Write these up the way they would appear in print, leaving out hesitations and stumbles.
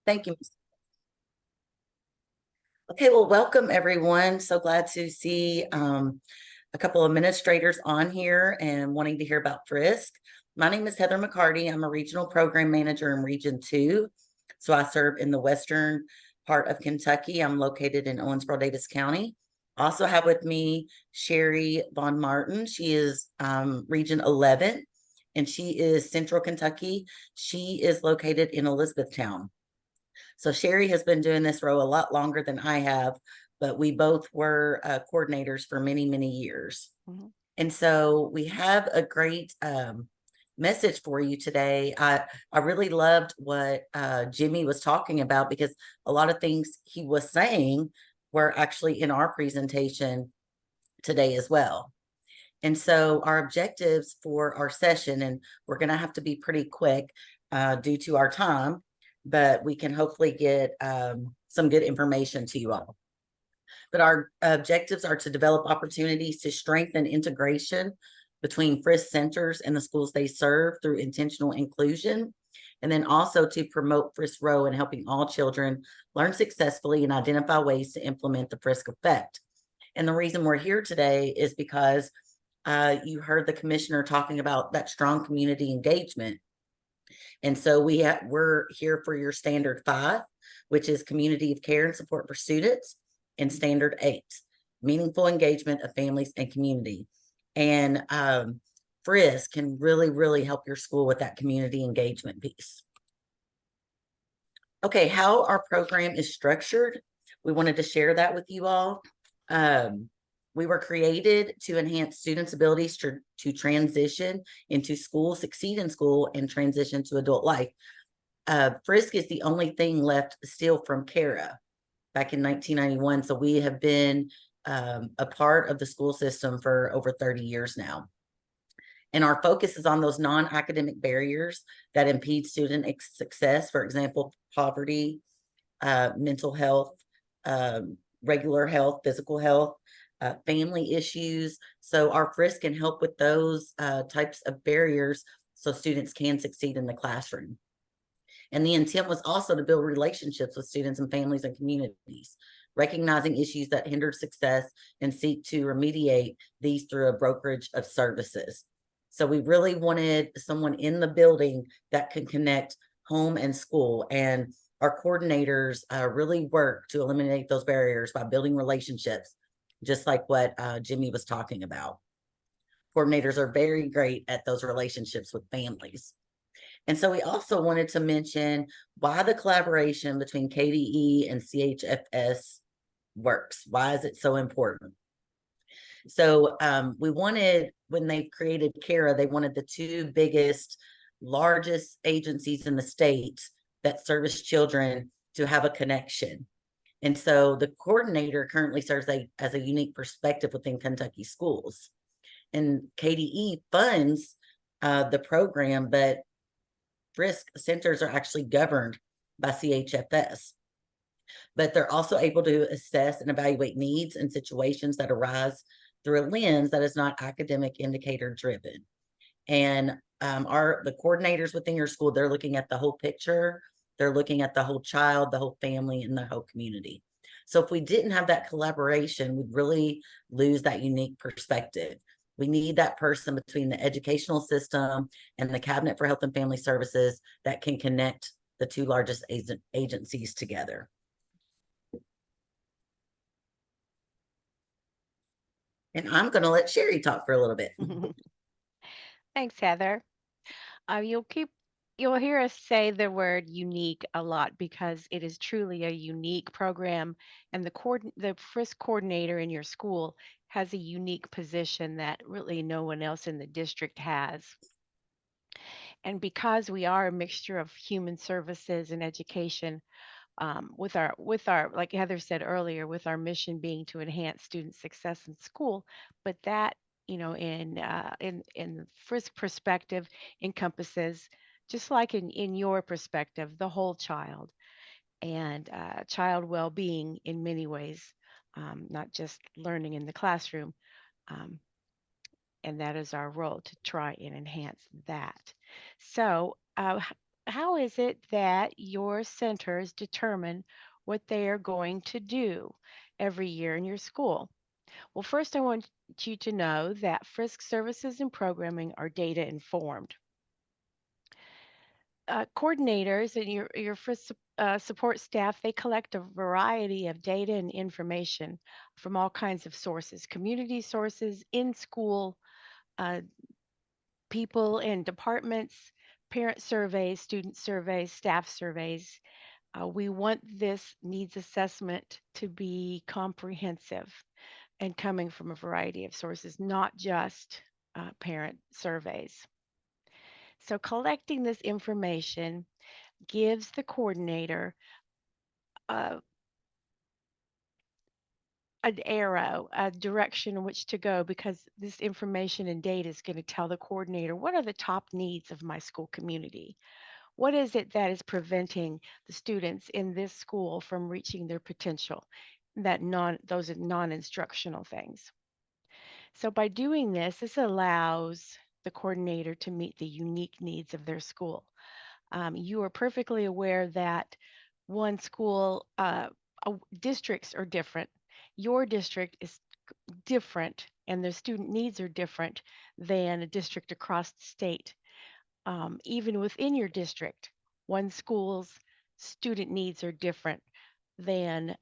Thank you. Okay, well, welcome everyone. So glad to see a couple of administrators on here and wanting to hear about FRYSC. My name is Heather McCarty. I'm a regional program manager in Region 2. So I serve in the western part of Kentucky. I'm located in Owensboro, Davis County. Also have with me Sherry Von Martin. She is Region 11, and she is Central Kentucky. She is located in Elizabethtown. So Sherry has been doing this role a lot longer than I have, but we both were coordinators for many, many years. Mm-hmm. And so we have a great message for you today. I really loved what Jimmy was talking about, because a lot of things he was saying were actually in our presentation today as well. And so our objectives for our session, and we're going to have to be pretty quick due to our time, but we can hopefully get some good information to you all. But our objectives are to develop opportunities to strengthen integration between FRYSC centers and the schools they serve through intentional inclusion, and then also to promote FRYSC Row and helping all children learn successfully and identify ways to implement the FRYSC effect. And the reason we're here today is because you heard the commissioner talking about that strong community engagement. And so we're here for your standard 5, which is community of care and support for students, and standard 8, meaningful engagement of families and community. And FRYSC can really, really help your school with that community engagement piece. Okay, how our program is structured, we wanted to share that with you all. We were created to enhance students' abilities to transition into school, succeed in school, and transition to adult life. FRYSC is the only thing left still from CARA back in 1991. So we have been a part of the school system for over 30 years now. And our focus is on those non-academic barriers that impede student success. For example, poverty, mental health, regular health, physical health, family issues. So our FRYSC can help with those types of barriers so students can succeed in the classroom. And the intent was also to build relationships with students and families and communities, recognizing issues that hinder success and seek to remediate these through a brokerage of services. So we really wanted someone in the building that could connect home and school, and our coordinators really work to eliminate those barriers by building relationships, just like what Jimmy was talking about. Coordinators are very great at those relationships with families. And so we also wanted to mention why the collaboration between KDE and CHFS works. Why is it so important? So we wanted, when they created CARA, they wanted the 2 biggest, largest agencies in the state that service children to have a connection. And so the coordinator currently serves as a unique perspective within Kentucky schools. And KDE funds the program, but FRYSC centers are actually governed by CHFS. But they're also able to assess and evaluate needs and situations that arise through a lens that is not academic indicator driven. And the coordinators within your school, they're looking at the whole picture. They're looking at the whole child, the whole family, and the whole community. So if we didn't have that collaboration, we'd really lose that unique perspective. We need that person between the educational system and the Cabinet for Health and Family Services that can connect the 2 largest agencies together. And I'm going to let Sherry talk for a little bit. Thanks, Heather. You'll hear us say the word unique a lot because it is truly a unique program, and the FRYSC coordinator in your school has a unique position that really no one else in the district has. And because we are a mixture of human services and education, with our like Heather said earlier, with our mission being to enhance student success in school, but that in FRYSC perspective encompasses, just like in your perspective, the whole child, and child well-being in many ways, not just learning in the classroom. Um, and that is our role, to try and enhance that. So how is it that your centers determine what they are going to do every year in your school? Well, first, I want you to know that FRYSC services and programming are data informed. Coordinators and your FRYSC support staff, they collect a variety of data and information from all kinds of sources, community sources, in school, uh, people and departments, parent surveys, student surveys, staff surveys. We want this needs assessment to be comprehensive and coming from a variety of sources, not just parent surveys. So, collecting this information gives the coordinator uh, an arrow, a direction in which to go, because this information and data is going to tell the coordinator what are the top needs of my school community. What is it that is preventing the students in this school from reaching their potential? Those are non-instructional things. So by doing this, this allows the coordinator to meet the unique needs of their school. You are perfectly aware that one school districts are different. Your district is different, and the student needs are different than a district across the state. Even within your district, one school's student needs are different than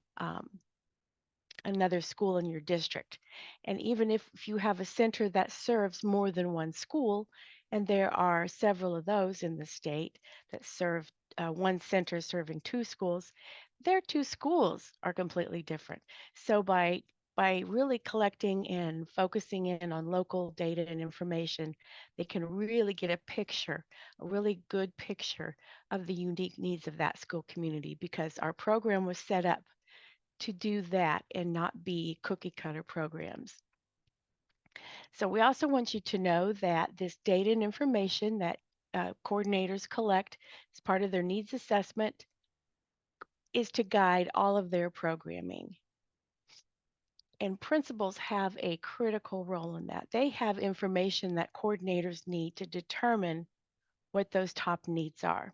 another school in your district. And even if you have a center that serves more than one school, and there are several of those in the state that serve one center serving two schools, their two schools are completely different. So by really collecting and focusing in on local data and information, they can really get a picture, a really good picture of the unique needs of that school community, because our program was set up to do that and not be cookie cutter programs. So we also want you to know that this data and information that coordinators collect as part of their needs assessment is to guide all of their programming. And principals have a critical role in that. They have information that coordinators need to determine what those top needs are.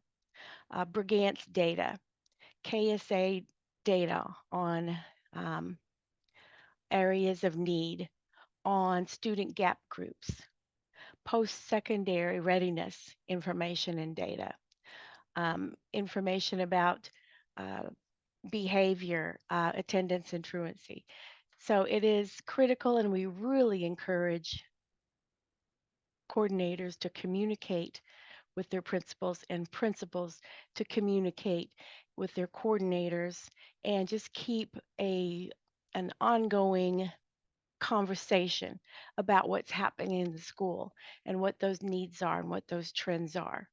Brigance data, KSA data on areas of need, on student gap groups, post-secondary readiness information and data, information about uh, behavior, attendance, and truancy. So it is critical, and we really encourage coordinators to communicate with their principals and principals to communicate with their coordinators, and just keep an ongoing conversation about what's happening in the school and what those needs are and what those trends are.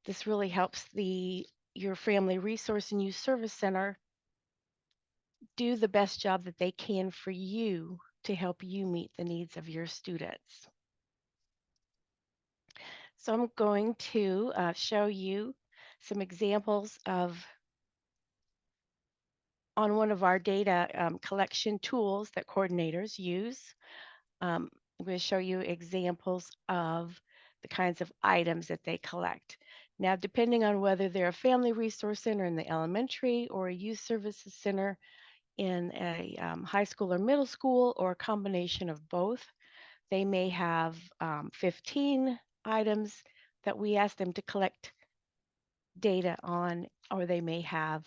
This really helps your family resource and youth service center do the best job that they can for you to help you meet the needs of your students. So I'm going to show you some examples of on one of our data collection tools that coordinators use. I'm going to show you examples of the kinds of items that they collect. Now, depending on whether they're a family resource center in the elementary or a youth services center in a high school or middle school, or a combination of both, they may have 15 items that we ask them to collect data on, or they may have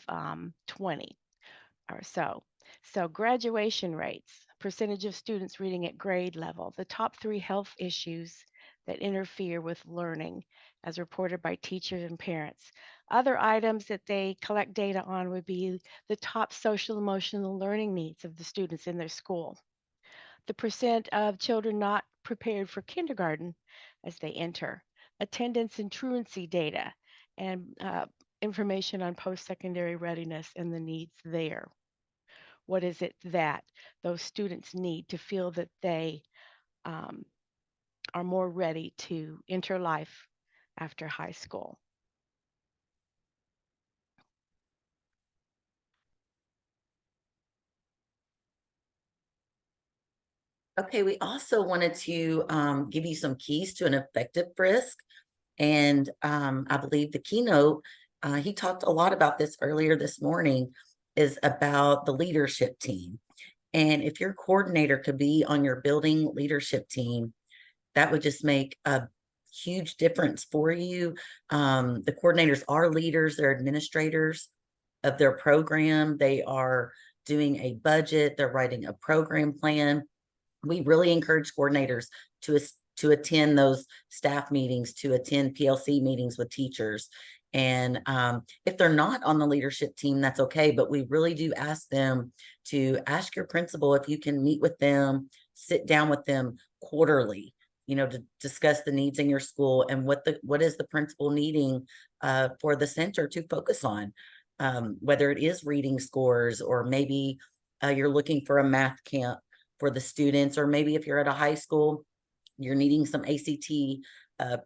20 or so. So graduation rates, percentage of students reading at grade level, the top 3 health issues that interfere with learning as reported by teachers and parents. Other items that they collect data on would be the top social emotional learning needs of the students in their school, the percent of children not prepared for kindergarten as they enter, attendance and truancy data, and information on post-secondary readiness and the needs there. What is it that those students need to feel that they um, are more ready to enter life after high school? Okay, we also wanted to give you some keys to an effective FRYSC. And I believe the keynote, he talked a lot about this earlier this morning, is about the leadership team. And if your coordinator could be on your building leadership team, that would just make a huge difference for you. The coordinators are leaders, they're administrators of their program. They are doing a budget, they're writing a program plan. We really encourage coordinators to to attend those staff meetings, to attend PLC meetings with teachers. And if they're not on the leadership team, that's okay. But we really do ask them to ask your principal if you can meet with them, sit down with them quarterly, to discuss the needs in your school and what is the principal needing for the center to focus on. Whether it is reading scores, or maybe you're looking for a math camp for the students, or maybe if you're at a high school, you're needing some ACT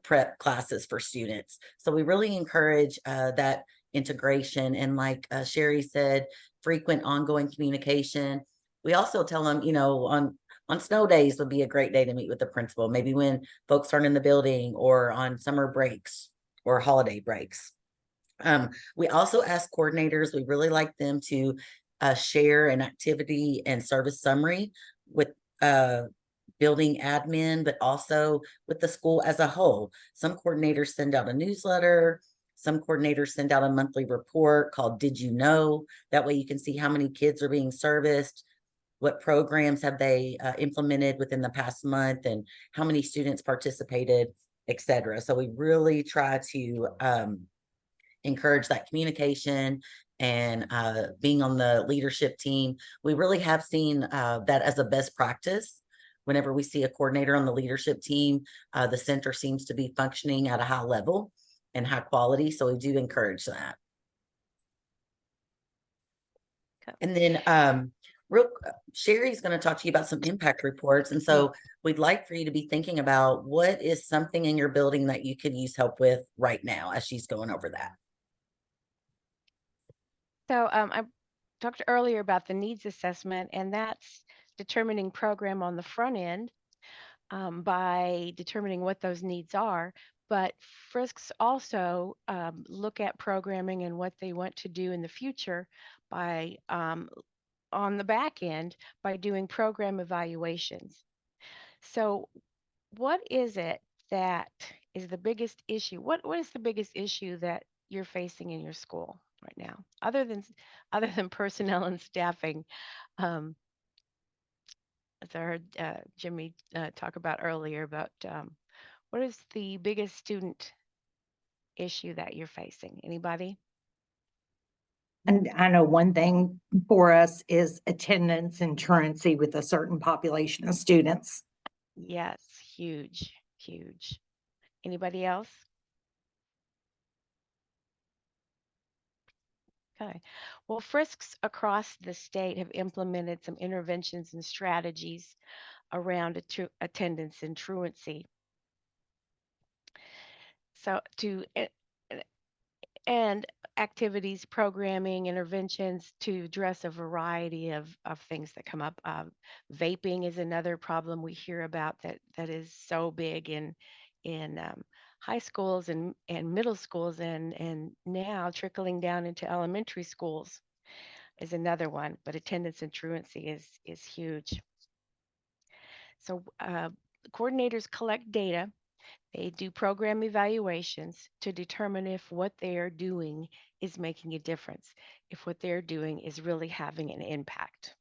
prep classes for students. So we really encourage that integration. And like Sherry said, frequent ongoing communication. We also tell them, on snow days would be a great day to meet with the principal, maybe when folks aren't in the building, or on summer breaks or holiday breaks. We also ask coordinators, we really like them to share an activity and service summary with building admin, but also with the school as a whole. Some coordinators send out a newsletter. Some coordinators send out a monthly report called Did You Know? That way you can see how many kids are being serviced, what programs have they implemented within the past month, and how many students participated, etc. So we really try to encourage that communication and being on the leadership team. We really have seen that as a best practice. Whenever we see a coordinator on the leadership team, the center seems to be functioning at a high level and high quality. So we do encourage that. Okay. And then Sherry's going to talk to you about some impact reports. And so we'd like for you to be thinking about what is something in your building that you could use help with right now as she's going over that. So I talked earlier about the needs assessment, and that's determining program on the front end by determining what those needs are. But FRYSCs also look at programming and what they want to do in the future by on the back end by doing program evaluations. So what is it that is the biggest issue? What is the biggest issue that you're facing in your school right now, other than personnel and staffing? Um, as I heard Jimmy talk about earlier, about what is the biggest student issue that you're facing? Anybody? And I know one thing for us is attendance and truancy with a certain population of students. Yes, huge, huge. Anybody else? Okay. Well, FRYSCs across the state have implemented some interventions and strategies around attendance and truancy. So and activities, programming, interventions to address a variety of things that come up. Vaping is another problem we hear about that is so big in high schools and middle schools, and now trickling down into elementary schools is another one. But attendance and truancy is huge. So coordinators collect data. They do program evaluations to determine if what they are doing is making a difference, if what they're doing is really having an impact.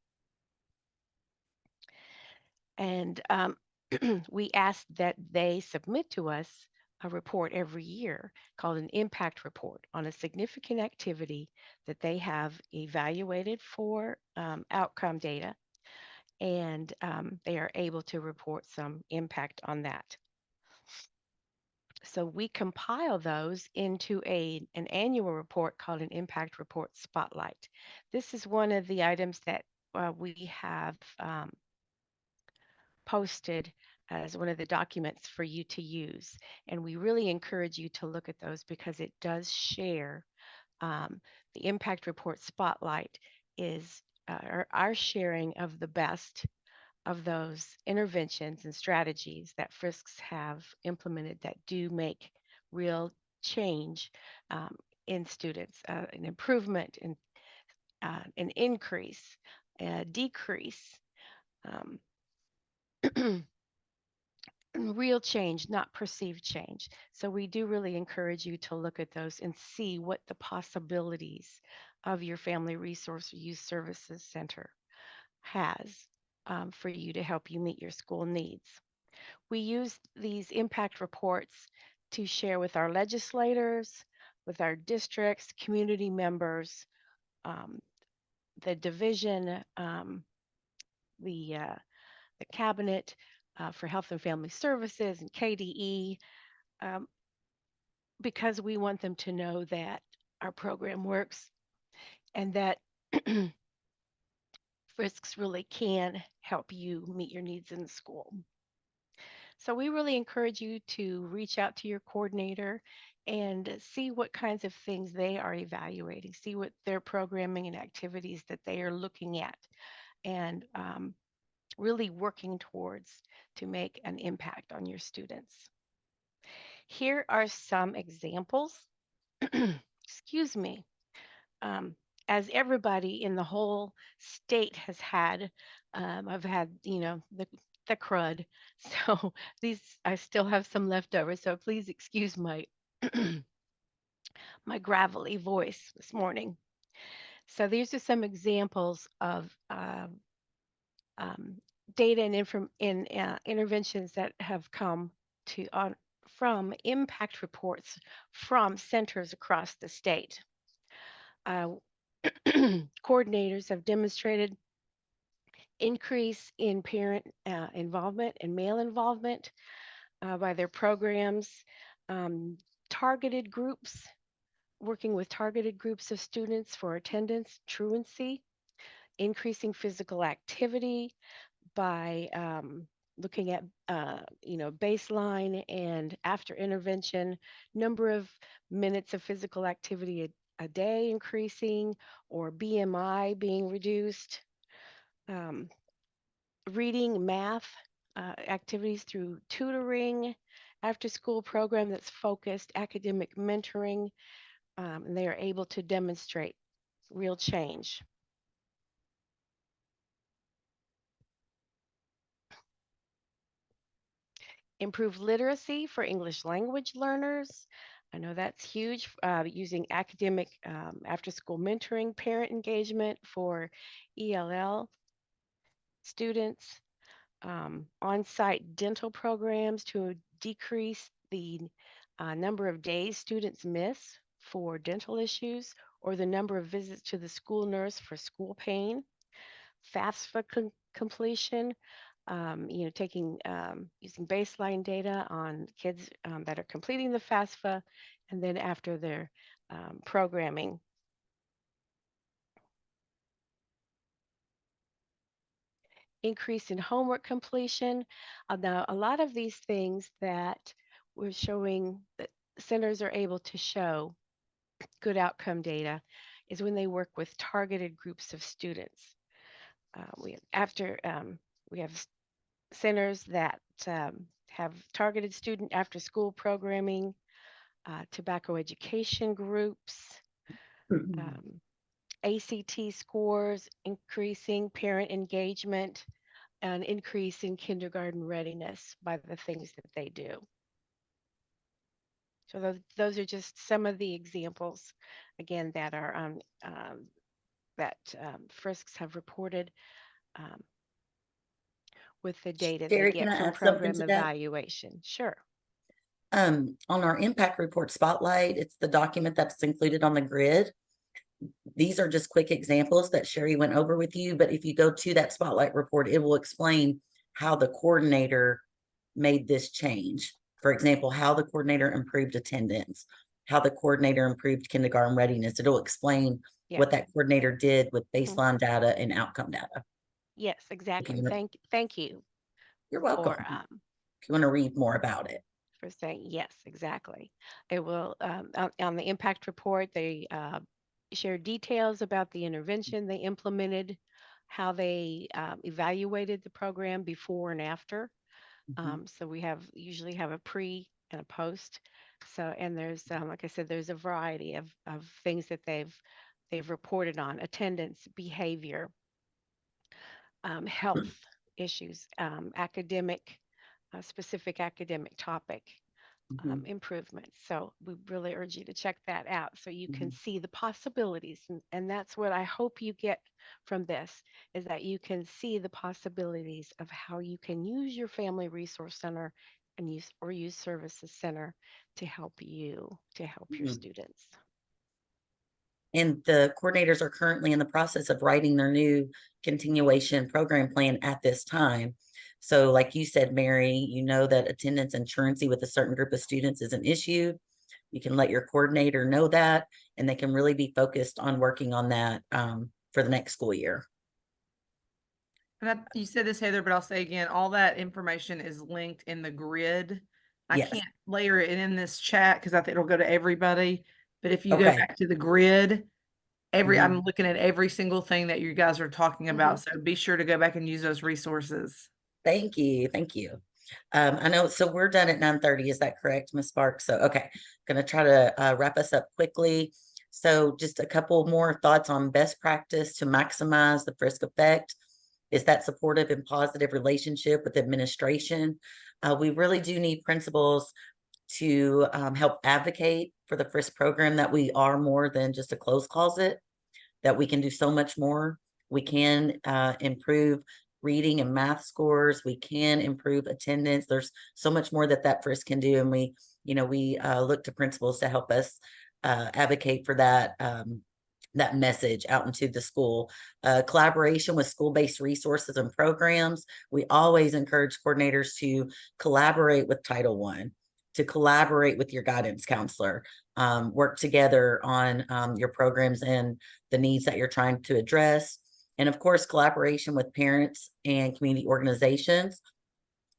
And we ask that they submit to us a report every year called an impact report on a significant activity that they have evaluated for outcome data, and they are able to report some impact on that. So we compile those into an annual report called an Impact Report Spotlight. This is one of the items that we have posted as one of the documents for you to use. And we really encourage you to look at those because it does share. The Impact Report Spotlight is our sharing of the best of those interventions and strategies that FRYSCs have implemented that do make real change in students, an improvement, an increase, a decrease, um, real change, not perceived change. So we do really encourage you to look at those and see what the possibilities of your Family Resource Youth Services Center has for you to help you meet your school needs. We use these impact reports to share with our legislators, with our districts, community members, um, the division, the cabinet for Health and Family Services and KDE, um, because we want them to know that our program works and that FRYSCs really can help you meet your needs in the school. So we really encourage you to reach out to your coordinator and see what kinds of things they are evaluating, see what their programming and activities that they are looking at, and really working towards to make an impact on your students. Here are some examples. Excuse me. Um, as everybody in the whole state has had, I've had, the crud. So these, I still have some left over. So please excuse my my gravelly voice this morning. So these are some examples of um, data and interventions that have come to from impact reports from centers across the state. Coordinators have demonstrated increase in parent involvement and male involvement by their programs, um, targeted groups, working with targeted groups of students for attendance, truancy, increasing physical activity by looking at baseline and after intervention, number of minutes of physical activity a day increasing, or BMI being reduced, reading, math activities through tutoring, after school program that's focused, academic mentoring, and they are able to demonstrate real change. Improve literacy for English language learners. I know that's huge, using academic after school mentoring, parent engagement for ELL students, on-site dental programs to decrease the number of days students miss for dental issues, or the number of visits to the school nurse for school pain, FAFSA completion, taking using baseline data on kids that are completing the FAFSA, and then after their programming. Increase in homework completion. Now, a lot of these things that we're showing that centers are able to show good outcome data is when they work with targeted groups of students. We have centers that have targeted student after school programming, tobacco education groups, ACT scores increasing, parent engagement, and increase in kindergarten readiness by the things that they do. So those are just some of the examples, again, that are FRYSCs have reported with the data they Sherry, can get I from add something program to that? evaluation. Sure. On our impact report spotlight, it's the document that's included on the grid. These are just quick examples that Sherry went over with you, but if you go to that spotlight report, it will explain how the coordinator made this change. For example, how the coordinator improved attendance, how the coordinator improved kindergarten readiness. It'll explain what that coordinator did with baseline data and outcome data. Yes, exactly. Thank you. You're welcome. If you want to read more about it. For saying yes, exactly. It will on the impact report, they share details about the intervention they implemented, how they evaluated the program before and after. So we usually have a pre and a post So, and there's, like I said, there's a variety of things that they've reported on: attendance, behavior, health issues, academic, specific academic topic Mhm, improvements. So we really urge you to check that out so you can mhm. see the possibilities. And that's what I hope you get from this, is that you can see the possibilities of how you can use your family resource center and use services center to help you, to help your Mhm. students. And the coordinators are currently in the process of writing their new continuation program plan at this time. So like you said, Mary, you know that attendance and truancy with a certain group of students is an issue. You can let your coordinator know that, and they can really be focused on working on that for the next school year. And you said this, Heather, but I'll say again, all that information is linked in the grid. I Yes. can't layer it in this chat because I think it'll go to everybody. But if you go Okay. back to the grid, Mhm. I'm looking at every single thing that you guys are talking about. Mhm. So be sure to go back and use those resources. Thank you. Thank you. I know, so we're done at 9:30. Is that correct, Ms. Sparks? So, okay, gonna try to wrap us up quickly. So just a couple more thoughts on best practice to maximize the FRYSC effect. Is that supportive and positive relationship with administration? We really do need principals to help advocate for the FRYSC program, that we are more than just a closed closet, that we can do so much more. We can improve reading and math scores. We can improve attendance. There's so much more that FRYSC can do. And we, we look to principals to help us advocate for that, that message out into the school. Collaboration with school-based resources and programs. We always encourage coordinators to collaborate with Title I, to collaborate with your guidance counselor, work together on your programs and the needs that you're trying to address. And of course, collaboration with parents and community organizations.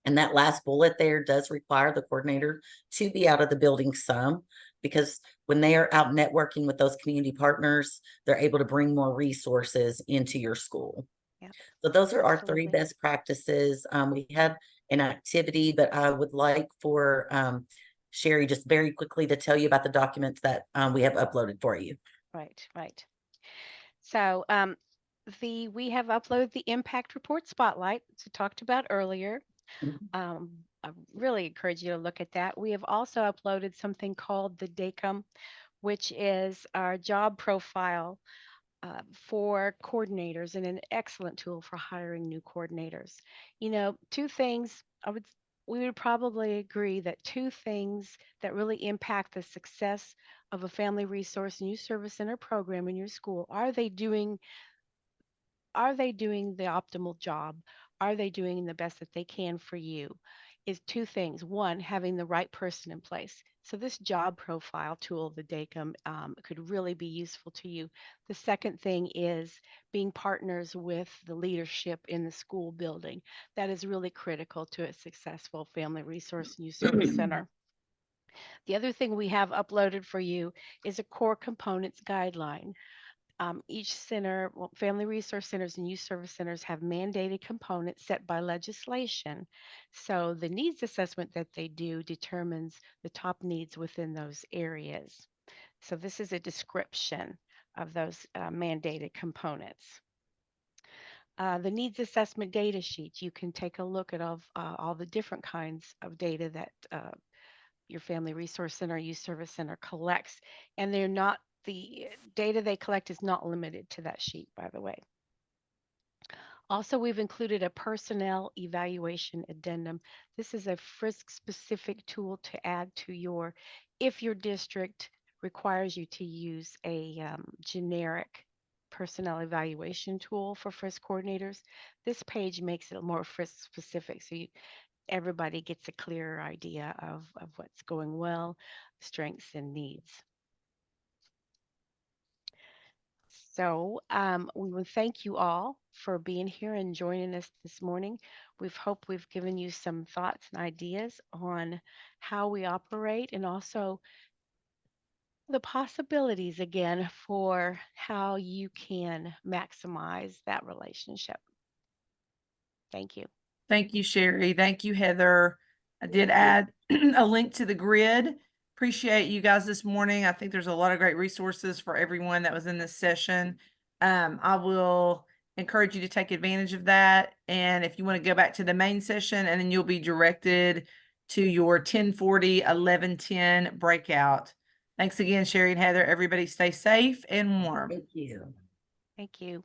And that last bullet there does require the coordinator to be out of the building some, because when they are out networking with those community partners, they're able to bring more resources into your school. Yeah, So those are our three absolutely. best practices. We had an activity, but I would like for Sherry just very quickly to tell you about the documents that we have uploaded for you. Right, right. So we have uploaded the impact report spotlight, as we talked about earlier. Mhm. I really encourage you to look at that. We have also uploaded something called the DACM, which is our job profile for coordinators, and an excellent tool for hiring new coordinators. You know, two things we would probably agree that two things that really impact the success of a family resource and youth service center program in your school: are they doing the optimal job? Are they doing the best that they can for you? Is two things. One, having the right person in place. So this job profile tool, the DACM, could really be useful to you. The second thing is being partners with the leadership in the school building. That is really critical to a successful family resource and youth service center. The other thing we have uploaded for you is a core components guideline. Each center, well, family resource centers and youth service centers have mandated components set by legislation. So the needs assessment that they do determines the top needs within those areas. So this is a description of those mandated components. The needs assessment data sheet, you can take a look at all the different kinds of data that your family resource center, youth service center collects, and they're not, the data they collect is not limited to that sheet, by the way. Also, we've included a personnel evaluation addendum. This is a FRYSC specific tool to add to your, if your district requires you to use a generic personnel evaluation tool for FRYSC coordinators, this page makes it more FRYSC specific. So everybody gets a clearer idea of what's going well, strengths and needs. So we will thank you all for being here and joining us this morning. We've given you some thoughts and ideas on how we operate, and also the possibilities again for how you can maximize that relationship. Thank you. Thank you, Sherry. Thank you, Heather. I did add a link to the grid. Appreciate you guys this morning. I think there's a lot of great resources for everyone that was in this session. I will encourage you to take advantage of that. And if you want to go back to the main session, and then you'll be directed to your 10:40, 11:10 breakout. Thanks again, Sherry and Heather. Everybody stay safe and warm. Thank you. Thank you.